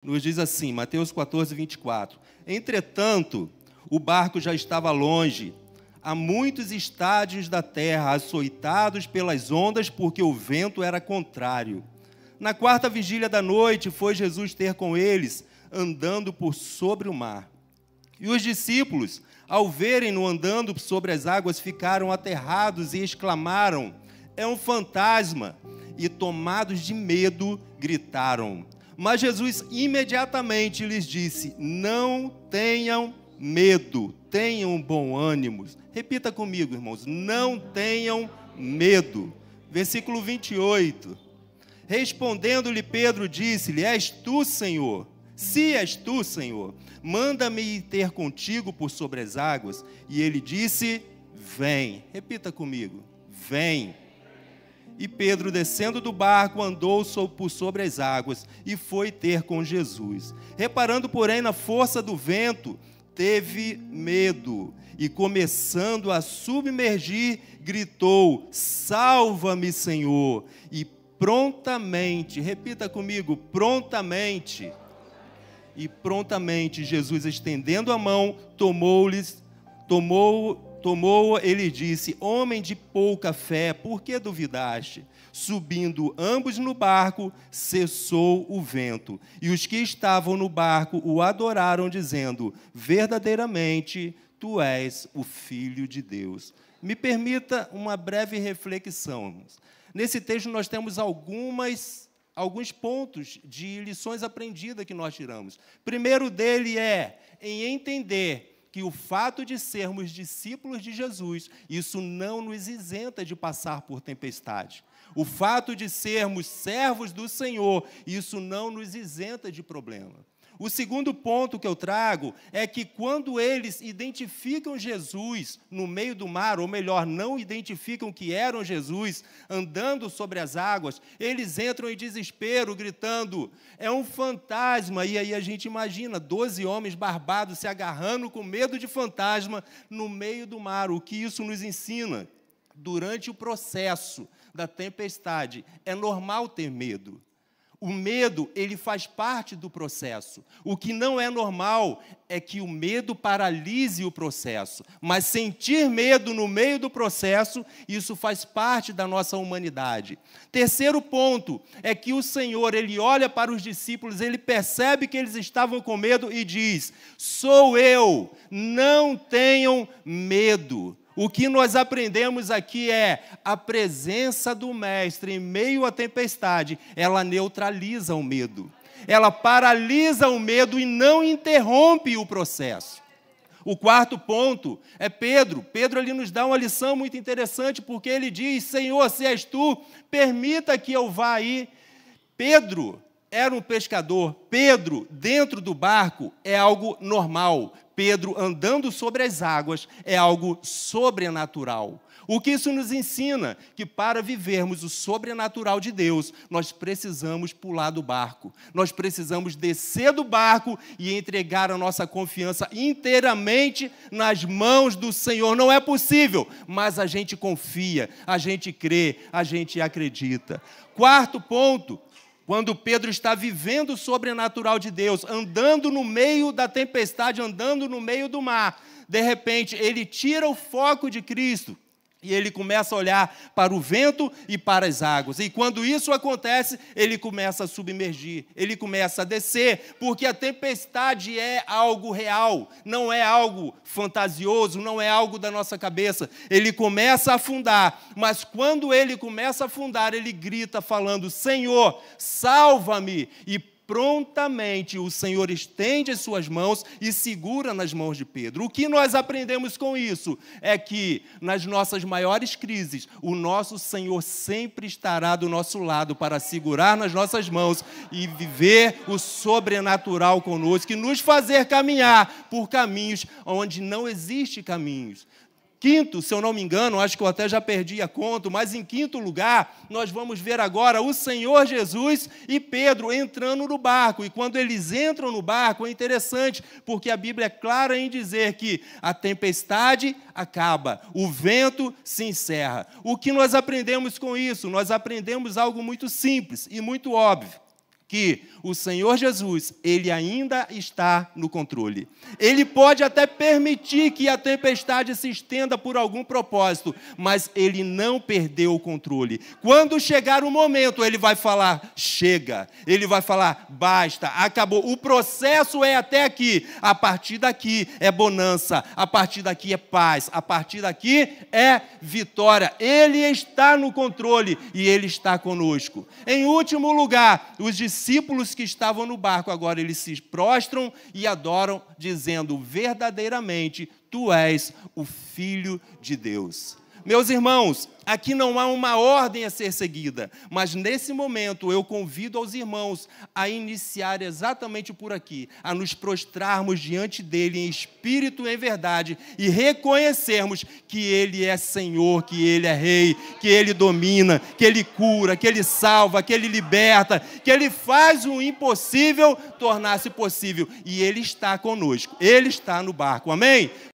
Nos diz assim, Mateus 14, 24. Entretanto, o barco já estava longe, a muitos estádios da terra, açoitados pelas ondas, porque o vento era contrário. Na quarta vigília da noite, foi Jesus ter com eles, andando por sobre o mar. E os discípulos, ao verem-no andando sobre as águas, ficaram aterrados e exclamaram: é um fantasma! E tomados de medo, gritaram. Mas Jesus imediatamente lhes disse: não tenham medo, tenham bom ânimo. Repita comigo, irmãos, não tenham medo. Versículo 28. Respondendo-lhe Pedro, disse-lhe: és tu, Senhor? Se és tu, Senhor, manda-me ir ter contigo por sobre as águas. E ele disse: vem. Repita comigo: vem. E Pedro, descendo do barco, andou por sobre as águas e foi ter com Jesus. Reparando, porém, na força do vento, teve medo e, começando a submergir, gritou: salva-me, Senhor! E prontamente, repita comigo, prontamente. E prontamente Jesus, estendendo a mão, tomou, ele disse: homem de pouca fé, por que duvidaste? Subindo ambos no barco, cessou o vento. E os que estavam no barco o adoraram, dizendo: verdadeiramente, tu és o Filho de Deus. Me permita uma breve reflexão. Nesse texto nós temos alguns pontos de lições aprendidas que nós tiramos. Primeiro dele é em entender que o fato de sermos discípulos de Jesus, isso não nos isenta de passar por tempestade. O fato de sermos servos do Senhor, isso não nos isenta de problema. O segundo ponto que eu trago é que quando eles identificam Jesus no meio do mar, ou melhor, não identificam que eram Jesus andando sobre as águas, eles entram em desespero, gritando: é um fantasma. E aí a gente imagina 12 homens barbados se agarrando com medo de fantasma no meio do mar. O que isso nos ensina? Durante o processo da tempestade, é normal ter medo. O medo, ele faz parte do processo. O que não é normal é que o medo paralise o processo. Mas sentir medo no meio do processo, isso faz parte da nossa humanidade. Terceiro ponto é que o Senhor, ele olha para os discípulos, ele percebe que eles estavam com medo e diz: sou eu, não tenham medo. O que nós aprendemos aqui é a presença do Mestre em meio à tempestade, ela neutraliza o medo. Ela paralisa o medo e não interrompe o processo. O quarto ponto é Pedro. Pedro ali nos dá uma lição muito interessante, porque ele diz: Senhor, se és tu, permita que eu vá aí. Pedro era um pescador. Pedro, dentro do barco, é algo normal. Pedro andando sobre as águas é algo sobrenatural. O que isso nos ensina? Que para vivermos o sobrenatural de Deus, nós precisamos pular do barco. Nós precisamos descer do barco e entregar a nossa confiança inteiramente nas mãos do Senhor. Não é possível, mas a gente confia, a gente crê, a gente acredita. Quarto ponto. Quando Pedro está vivendo o sobrenatural de Deus, andando no meio da tempestade, andando no meio do mar, de repente ele tira o foco de Cristo e ele começa a olhar para o vento e para as águas. E quando isso acontece, ele começa a submergir, ele começa a descer, porque a tempestade é algo real, não é algo fantasioso, não é algo da nossa cabeça. Ele começa a afundar, mas quando ele começa a afundar, ele grita falando: Senhor, salva-me! E prontamente o Senhor estende as suas mãos e segura nas mãos de Pedro. O que nós aprendemos com isso é que nas nossas maiores crises, o nosso Senhor sempre estará do nosso lado para segurar nas nossas mãos e viver o sobrenatural conosco e nos fazer caminhar por caminhos onde não existe caminhos. Quinto, se eu não me engano, acho que eu até já perdi a conta, mas em quinto lugar, nós vamos ver agora o Senhor Jesus e Pedro entrando no barco. E quando eles entram no barco, é interessante, porque a Bíblia é clara em dizer que a tempestade acaba, o vento se encerra. O que nós aprendemos com isso? Nós aprendemos algo muito simples e muito óbvio. que o Senhor Jesus, Ele ainda está no controle. Ele pode até permitir que a tempestade se estenda por algum propósito, mas Ele não perdeu o controle. Quando chegar o momento, Ele vai falar, chega. Ele vai falar, basta, acabou. O processo é até aqui. A partir daqui é bonança, a partir daqui é paz, a partir daqui é vitória. Ele está no controle e Ele está conosco. Em último lugar, os discípulos que estavam no barco, agora eles se prostram e adoram, dizendo, verdadeiramente, tu és o Filho de Deus. Meus irmãos, aqui não há uma ordem a ser seguida, mas nesse momento eu convido aos irmãos a iniciar exatamente por aqui, a nos prostrarmos diante dele em espírito e em verdade e reconhecermos que ele é Senhor, que ele é Rei, que ele domina, que ele cura, que ele salva, que ele liberta, que ele faz o impossível tornar-se possível e ele está conosco, ele está no barco, amém?